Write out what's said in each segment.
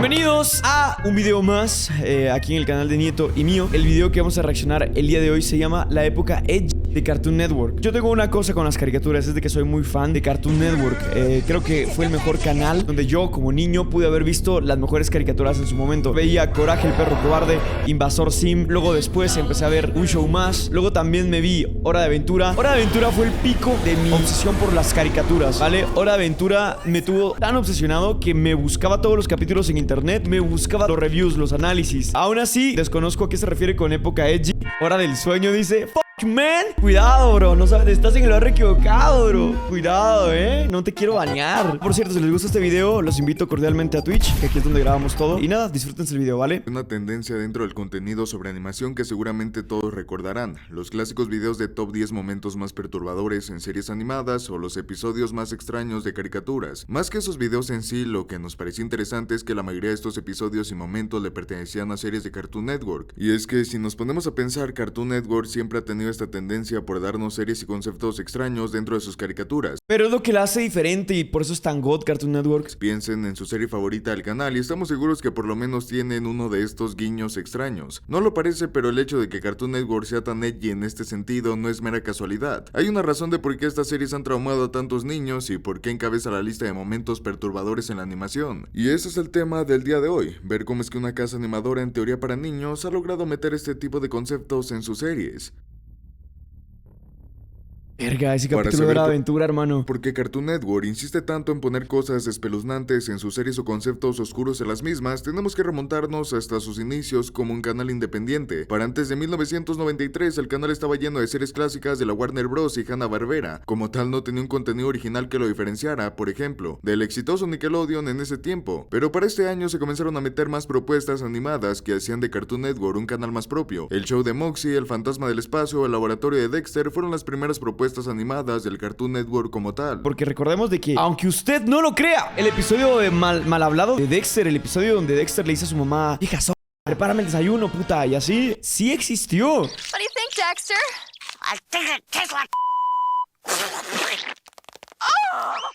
Bienvenidos a un video más aquí en el canal de Nieto y mío. El video que vamos a reaccionar el día de hoy se llama La época Edgy de Cartoon Network. Yo tengo una cosa con las caricaturas, es de que soy muy fan de Cartoon Network. Creo que fue el mejor canal donde yo como niño pude haber visto las mejores caricaturas en su momento. Veía Coraje el perro cobarde, Invasor Sim, luego después empecé a ver Un Show Más, luego también me vi Hora de Aventura. Hora de Aventura fue el pico de mi obsesión por las caricaturas, ¿vale? Hora de Aventura me tuvo tan obsesionado que me buscaba todos los capítulos en internet, me buscaba los reviews, los análisis. Aún así, desconozco a qué se refiere con época edgy. Hora del sueño dice... Man, cuidado, bro, no sabes, estás en el barrio equivocado, bro. Cuidado, no te quiero banear. Por cierto, si les gusta este video, los invito cordialmente a Twitch, que aquí es donde grabamos todo. Y nada, disfrútense el video, ¿vale? Una tendencia dentro del contenido sobre animación que seguramente todos recordarán: los clásicos videos de top 10 momentos más perturbadores en series animadas o los episodios más extraños de caricaturas. Más que esos videos en sí, lo que nos pareció interesante es que la mayoría de estos episodios y momentos le pertenecían a series de Cartoon Network. Y es que si nos ponemos a pensar, Cartoon Network siempre ha tenido esta tendencia por darnos series y conceptos extraños dentro de sus caricaturas. Pero es lo que la hace diferente y por eso es tan god Cartoon Network. Piensen en su serie favorita del canal y estamos seguros que por lo menos tienen uno de estos guiños extraños. No lo parece, pero el hecho de que Cartoon Network sea tan edgy en este sentido no es mera casualidad. Hay una razón de por qué estas series han traumado a tantos niños y por qué encabeza la lista de momentos perturbadores en la animación. Y ese es el tema del día de hoy: ver cómo es que una casa animadora en teoría para niños ha logrado meter este tipo de conceptos en sus series. Verga, ese capítulo de la aventura, hermano. ¿Por qué Cartoon Network insiste tanto en poner cosas espeluznantes en sus series o conceptos oscuros en las mismas? Tenemos que remontarnos hasta sus inicios como un canal independiente. Para antes de 1993, el canal estaba lleno de series clásicas de la Warner Bros. Y Hanna-Barbera. Como tal, no tenía un contenido original que lo diferenciara, por ejemplo, del exitoso Nickelodeon en ese tiempo. Pero para este año se comenzaron a meter más propuestas animadas que hacían de Cartoon Network un canal más propio. El show de Moxie, El fantasma del espacio, El laboratorio de Dexter fueron las primeras propuestas animadas del Cartoon Network como tal. Porque recordemos de que, aunque usted no lo crea, el episodio de mal hablado de Dexter, el episodio donde Dexter le dice a su mamá: hija, prepárame el desayuno, puta, y así, sí existió. What do you think, Dexter? I think it tastes like...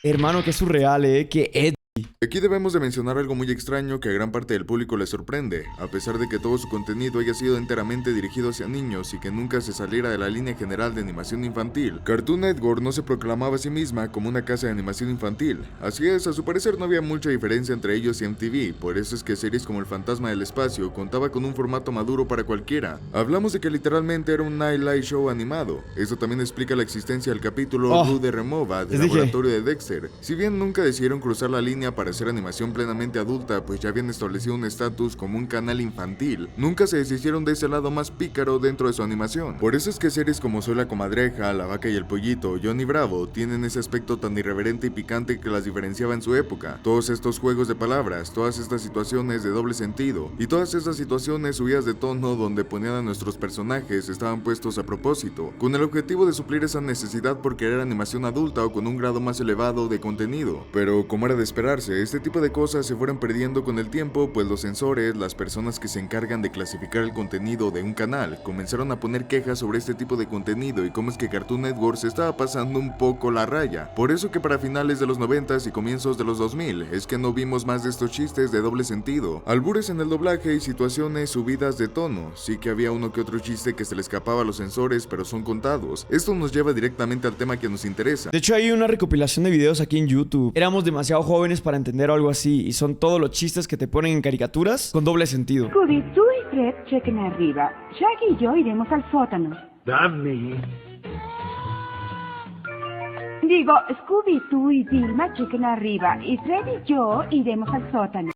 Hermano, qué surreal, que edgy. Aquí debemos de mencionar algo muy extraño que a gran parte del público le sorprende, a pesar de que todo su contenido haya sido enteramente dirigido hacia niños y que nunca se saliera de la línea general de animación infantil. Cartoon Network no se proclamaba a sí misma como una casa de animación infantil. Así es, a su parecer no había mucha diferencia entre ellos y MTV, por eso es que series como El fantasma del espacio contaba con un formato maduro para cualquiera. Hablamos de que literalmente era un nightlight show animado. Eso también explica la existencia del capítulo Rude Remova del laboratorio de Dexter. Si bien nunca decidieron cruzar la línea para hacer animación plenamente adulta, pues ya habían establecido un estatus como un canal infantil, nunca se deshicieron de ese lado más pícaro dentro de su animación. Por eso es que series como Soy la comadreja, La vaca y el pollito, Johnny Bravo tienen ese aspecto tan irreverente y picante que las diferenciaba en su época. Todos estos juegos de palabras, todas estas situaciones de doble sentido y todas estas situaciones subidas de tono donde ponían a nuestros personajes estaban puestos a propósito, con el objetivo de suplir esa necesidad por querer animación adulta o con un grado más elevado de contenido. Pero como era de esperarse, este tipo de cosas se fueron perdiendo con el tiempo, pues los censores, las personas que se encargan de clasificar el contenido de un canal, comenzaron a poner quejas sobre este tipo de contenido y cómo es que Cartoon Network se estaba pasando un poco la raya. Por eso que para finales de los 90s y comienzos de los 2000 es que no vimos más de estos chistes de doble sentido, albures en el doblaje y situaciones subidas de tono. Sí que había uno que otro chiste que se le escapaba a los censores, pero son contados. Esto nos lleva directamente al tema que nos interesa. De hecho, hay una recopilación de videos aquí en YouTube. Éramos demasiado jóvenes para entender o algo así, y son todos los chistes que te ponen en caricaturas con doble sentido. Scooby, tú y Fred chequen arriba. Shaggy y yo iremos al sótano. Dame. Digo, Scooby, tú y Vilma chequen arriba y Fred y yo iremos al sótano.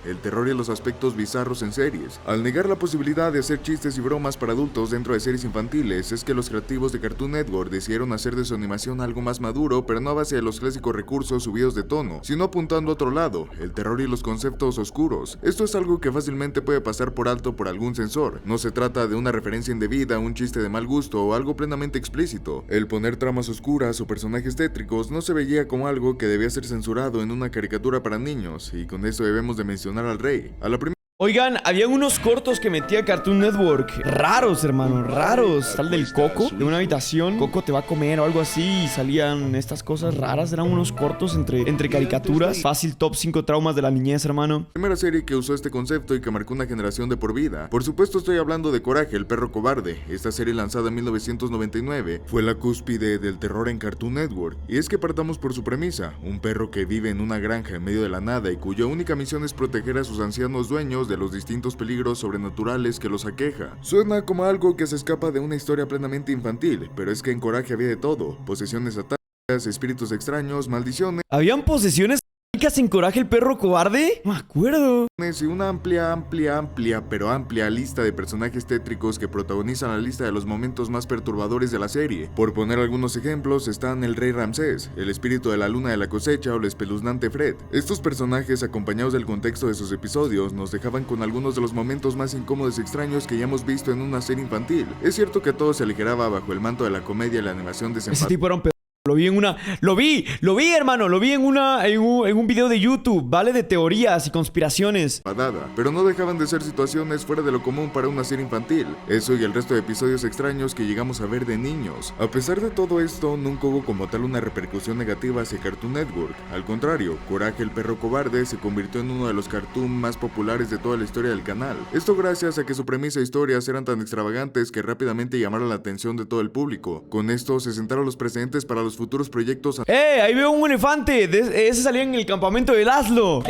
El terror y los aspectos bizarros en series. Al negar la posibilidad de hacer chistes y bromas para adultos dentro de series infantiles, es que los creativos de Cartoon Network decidieron hacer de su animación algo más maduro, pero no a base de los clásicos recursos subidos de tono, sino apuntando a otro lado, el terror y los conceptos oscuros. Esto es algo que fácilmente puede pasar por alto por algún censor. No se trata de una referencia indebida, un chiste de mal gusto o algo plenamente explícito. El poner tramas oscuras o personajes tétricos no se veía como algo que debía ser censurado en una caricatura para niños, y con eso debemos de mencionar al rey. A la primera Oigan, había unos cortos que metía Cartoon Network. Raros, hermano, raros. Tal del Coco, de una habitación. Coco te va a comer o algo así. Y salían estas cosas raras. Eran unos cortos entre caricaturas. Fácil top 5 traumas de la niñez, hermano. Primera serie que usó este concepto y que marcó una generación de por vida. Por supuesto estoy hablando de Coraje, el perro cobarde. Esta serie lanzada en 1999 fue la cúspide del terror en Cartoon Network. Y es que partamos por su premisa. Un perro que vive en una granja en medio de la nada y cuya única misión es proteger a sus ancianos dueños de los distintos peligros sobrenaturales que los aqueja. Suena como algo que se escapa de una historia plenamente infantil, pero es que en Coraje había de todo: posesiones satánicas, espíritus extraños, maldiciones ¿Habían posesiones en Coraje, el perro cobarde? No me acuerdo. y una amplia, pero amplia lista de personajes tétricos que protagonizan la lista de los momentos más perturbadores de la serie. Por poner algunos ejemplos, están el Rey Ramsés, el espíritu de la luna de la cosecha o el espeluznante Fred. Estos personajes, acompañados del contexto de sus episodios, nos dejaban con algunos de los momentos más incómodos y extraños que ya hemos visto en una serie infantil. Es cierto que todo se aligeraba bajo el manto de la comedia y la animación Ese tipo era un pedo. Lo vi en una... Lo vi, hermano. Lo vi en un video de YouTube, ¿vale? De teorías y conspiraciones. Pero no dejaban de ser situaciones fuera de lo común para una serie infantil. Eso y el resto de episodios extraños que llegamos a ver de niños. A pesar de todo esto, nunca hubo como tal una repercusión negativa hacia Cartoon Network. Al contrario, Coraje, el perro cobarde se convirtió en uno de los cartoons más populares de toda la historia del canal. Esto gracias a que su premisa e historias eran tan extravagantes que rápidamente llamaron la atención de todo el público. Con esto se sentaron los precedentes para los futuros proyectos. Ahí veo un elefante. Ese salía en el campamento de Laszlo.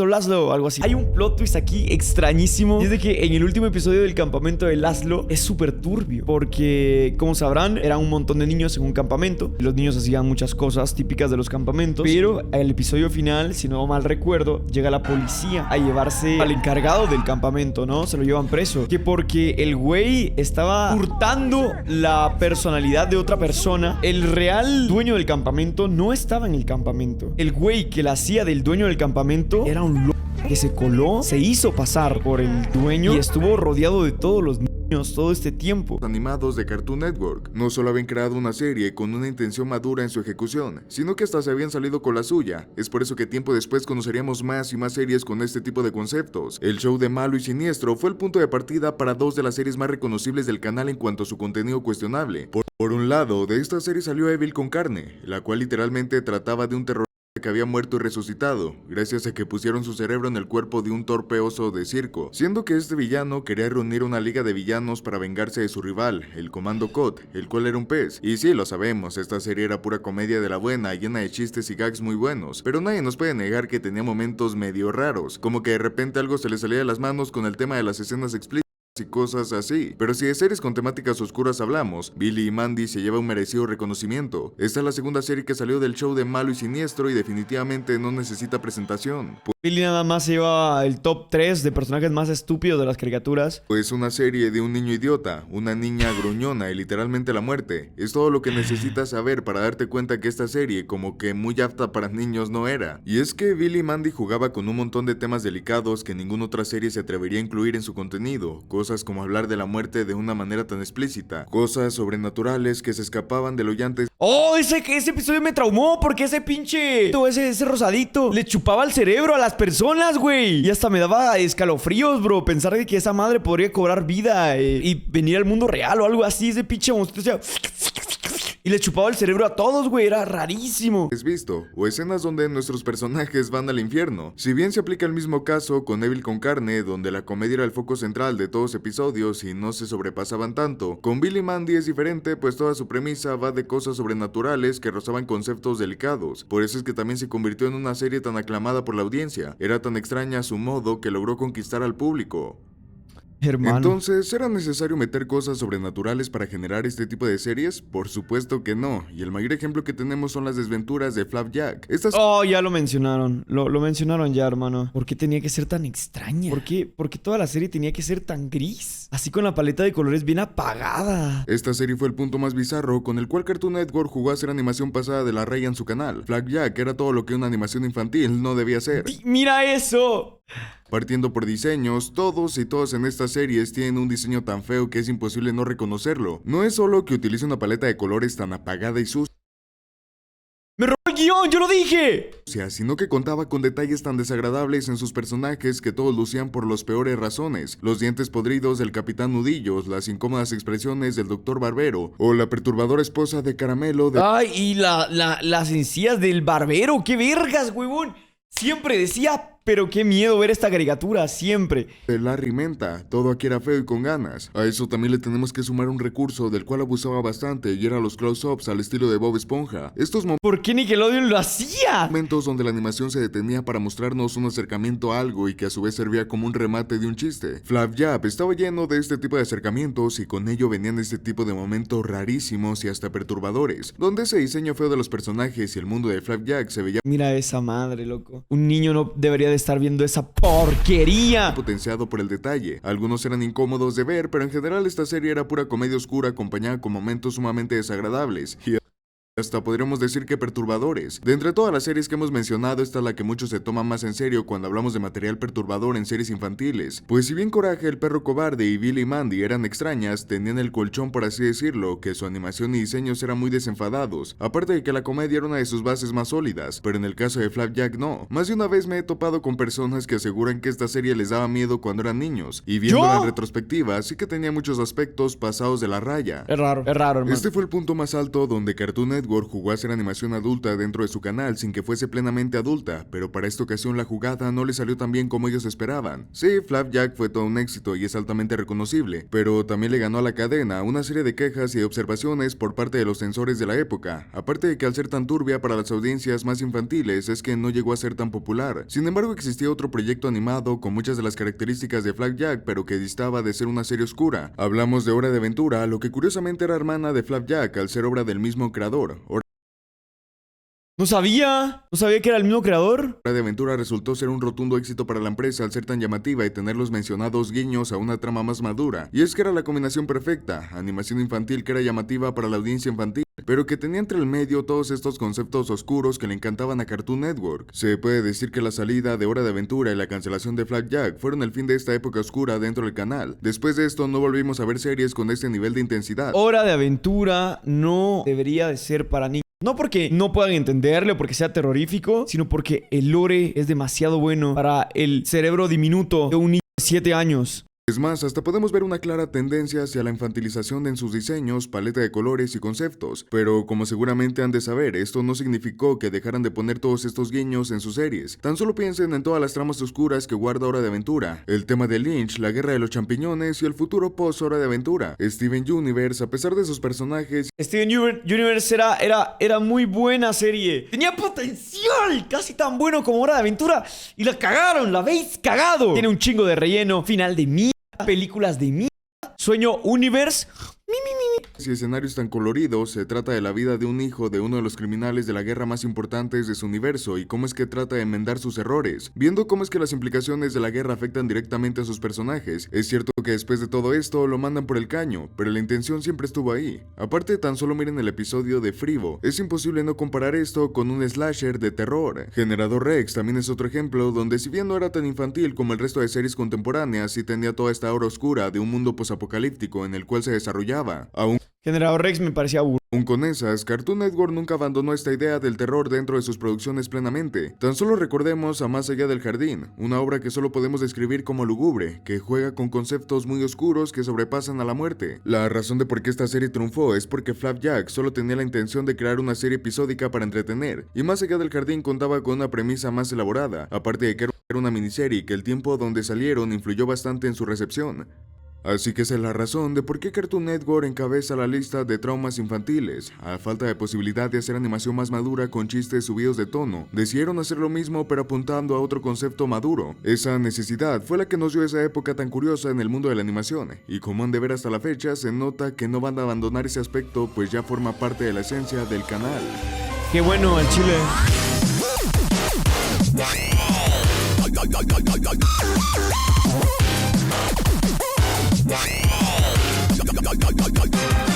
Laszlo, algo así. Hay un plot twist aquí extrañísimo. Y es de que en el último episodio del campamento de Laszlo es súper turbio. Porque, como sabrán, eran un montón de niños en un campamento. Los niños hacían muchas cosas típicas de los campamentos. Pero el episodio final, si no mal recuerdo, llega la policía a llevarse al encargado del campamento, ¿no? Se lo llevan preso. Que porque el güey estaba hurtando la personalidad de otra persona. El real dueño del campamento no estaba en el campamento. El güey que la hacía del dueño del campamento era un loco que se coló, se hizo pasar por el dueño y estuvo rodeado de todos los niños todo este tiempo. Animados de Cartoon Network no solo habían creado una serie con una intención madura en su ejecución, sino que hasta se habían salido con la suya. Es por eso que tiempo después conoceríamos más y más series con este tipo de conceptos. El show de Malo y Siniestro fue el punto de partida para dos de las series más reconocibles del canal en cuanto a su contenido cuestionable. Por un lado, de esta serie salió Evil con carne, la cual literalmente trataba de un terror que había muerto y resucitado, gracias a que pusieron su cerebro en el cuerpo de un torpe oso de circo, siendo que este villano quería reunir una liga de villanos para vengarse de su rival, el Comando Cod, el cual era un pez. Y sí, lo sabemos, esta serie era pura comedia de la buena, llena de chistes y gags muy buenos, pero nadie nos puede negar que tenía momentos medio raros, como que de repente algo se le salía de las manos con el tema de las escenas explícitas y cosas así. Pero si de series con temáticas oscuras hablamos, Billy y Mandy se lleva un merecido reconocimiento. Esta es la segunda serie que salió del show de Malo y Siniestro y definitivamente no necesita presentación. Billy nada más se lleva el top 3 de personajes más estúpidos de las caricaturas. Pues una serie de un niño idiota, una niña gruñona y literalmente la muerte. Es todo lo que necesitas saber para darte cuenta que esta serie como que muy apta para niños no era. Y es que Billy y Mandy jugaba con un montón de temas delicados que ninguna otra serie se atrevería a incluir en su contenido. Cosas como hablar de la muerte de una manera tan explícita. Cosas sobrenaturales que se escapaban de lo ya antes. ¡Oh! Ese episodio me traumó porque ese pinche... Ese rosadito le chupaba el cerebro a las personas, güey. Y hasta me daba escalofríos, bro. Pensar de que esa madre podría cobrar vida y venir al mundo real o algo así. Ese pinche monstruo, o sea... Y le chupaba el cerebro a todos, güey. Era rarísimo. ¿Has visto? O escenas donde nuestros personajes van al infierno. Si bien se aplica el mismo caso con Evil con carne, donde la comedia era el foco central de todos los episodios y no se sobrepasaban tanto, con Billy y Mandy es diferente, pues toda su premisa va de cosas sobrenaturales que rozaban conceptos delicados. Por eso es que también se convirtió en una serie tan aclamada por la audiencia. Era tan extraña a su modo que logró conquistar al público. Hermano. Entonces, ¿era necesario meter cosas sobrenaturales para generar este tipo de series? Por supuesto que no, y el mayor ejemplo que tenemos son las desventuras de Flapjack. Oh, ya lo mencionaron, lo mencionaron ya, hermano. ¿Por qué tenía que ser tan extraña? ¿Por qué toda la serie tenía que ser tan gris? Así con la paleta de colores bien apagada. Esta serie fue el punto más bizarro con el cual Cartoon Network jugó a hacer animación pasada de la raya en su canal. Flapjack era todo lo que una animación infantil no debía ser. ¡Mira eso! Partiendo por diseños, todos y todas en estas series tienen un diseño tan feo que es imposible no reconocerlo. No es solo que utilice una paleta de colores tan apagada y sucia. ¡Me robó el guión, yo lo dije. Sino que contaba con detalles tan desagradables en sus personajes que todos lucían por las peores razones: los dientes podridos del Capitán Nudillos, las incómodas expresiones del Dr. Barbero o la perturbadora esposa de Caramelo de... Ay, y las encías del barbero, qué vergas, huevón. Siempre decía, pero qué miedo ver esta caricatura, siempre. de Larry Menta. Todo aquí era feo y con ganas. A eso también le tenemos que sumar un recurso del cual abusaba bastante, y era los close-ups al estilo de Bob Esponja. Estos ¿Por qué Nickelodeon lo hacía? momentos donde la animación se detenía para mostrarnos un acercamiento a algo y que a su vez servía como un remate de un chiste. Flapjack estaba lleno de este tipo de acercamientos, y con ello venían este tipo de momentos rarísimos y hasta perturbadores, donde ese diseño feo de los personajes y el mundo de Flapjack se veía Mira esa madre, loco. Un niño no debería de estar viendo esa porquería. potenciado por el detalle. Algunos eran incómodos de ver, pero en general esta serie era pura comedia oscura acompañada con momentos sumamente desagradables y hasta podríamos decir que perturbadores. De entre todas las series que hemos mencionado, esta es la que muchos se toman más en serio cuando hablamos de material perturbador en series infantiles. Pues si bien Coraje, el perro cobarde y Billy y Mandy eran extrañas, tenían el colchón, por así decirlo, que su animación y diseños eran muy desenfadados, aparte de que la comedia era una de sus bases más sólidas, pero en el caso de Flapjack no. Más de una vez me he topado con personas que aseguran que esta serie les daba miedo cuando eran niños, y viéndola en retrospectiva, sí que tenía muchos aspectos pasados de la raya. Es raro, hermano. Este fue el punto más alto donde Cartoon Network jugó a hacer animación adulta dentro de su canal sin que fuese plenamente adulta, pero para esta ocasión la jugada no le salió tan bien como ellos esperaban. Sí, Flapjack fue todo un éxito y es altamente reconocible, pero también le ganó a la cadena una serie de quejas y de observaciones por parte de los censores de la época, aparte de que al ser tan turbia para las audiencias más infantiles es que no llegó a ser tan popular. Sin embargo, existía otro proyecto animado con muchas de las características de Flapjack, pero que distaba de ser una serie oscura. Hablamos de Hora de Aventura, lo que curiosamente era hermana de Flapjack al ser obra del mismo creador. No sabía que era el mismo creador. Hora de Aventura resultó ser un rotundo éxito para la empresa al ser tan llamativa y tener los mencionados guiños a una trama más madura. Y es que era la combinación perfecta: animación infantil que era llamativa para la audiencia infantil, pero que tenía entre el medio todos estos conceptos oscuros que le encantaban a Cartoon Network. Se puede decir que la salida de Hora de Aventura y la cancelación de Flapjack fueron el fin de esta época oscura dentro del canal. Después de esto no volvimos a ver series con este nivel de intensidad. Hora de Aventura no debería de ser para niños. No porque no puedan entenderle o porque sea terrorífico, sino porque el lore es demasiado bueno para el cerebro diminuto de un niño de 7 años. Es más, hasta podemos ver una clara tendencia hacia la infantilización en sus diseños, paleta de colores y conceptos. Pero como seguramente han de saber, esto no significó que dejaran de poner todos estos guiños en sus series. Tan solo piensen en todas las tramas oscuras que guarda Hora de Aventura: el tema de Lynch, la guerra de los champiñones y el futuro post Hora de Aventura. Steven Universe, a pesar de sus personajes, Steven Universe era muy buena serie. Tenía potencial, casi tan bueno como Hora de Aventura, y la cagaron, la habéis cagado. Tiene un chingo de relleno, final de mierda, películas de mierda, Sueño Universe. y escenarios tan coloridos. Se trata de la vida de un hijo de uno de los criminales de la guerra más importantes de su universo y cómo es que trata de enmendar sus errores, viendo cómo es que las implicaciones de la guerra afectan directamente a sus personajes. Es cierto que después de todo esto lo mandan por el caño, pero la intención siempre estuvo ahí. Aparte, tan solo miren el episodio de Frivo. Es imposible no comparar esto con un slasher de terror. Generador Rex también es otro ejemplo donde, si bien no era tan infantil como el resto de series contemporáneas, sí tenía toda esta aura oscura de un mundo posapocalíptico en el cual se desarrollaba. Generador Rex me parecía aburrido. Aún con esas, Cartoon Network nunca abandonó esta idea del terror dentro de sus producciones plenamente. Tan solo recordemos a Más allá del jardín, una obra que solo podemos describir como lúgubre, que juega con conceptos muy oscuros que sobrepasan a la muerte. La razón de por qué esta serie triunfó es porque Flapjack solo tenía la intención de crear una serie episódica para entretener, y Más allá del jardín contaba con una premisa más elaborada, aparte de que era una miniserie que el tiempo donde salieron influyó bastante en su recepción. Así que esa es la razón de por qué Cartoon Network encabeza la lista de traumas infantiles. A falta de posibilidad de hacer animación más madura con chistes subidos de tono, decidieron hacer lo mismo pero apuntando a otro concepto maduro. Esa necesidad fue la que nos dio esa época tan curiosa en el mundo de la animación, y como han de ver hasta la fecha, se nota que no van a abandonar ese aspecto, pues ya forma parte de la esencia del canal. Qué bueno el chile. Yeah.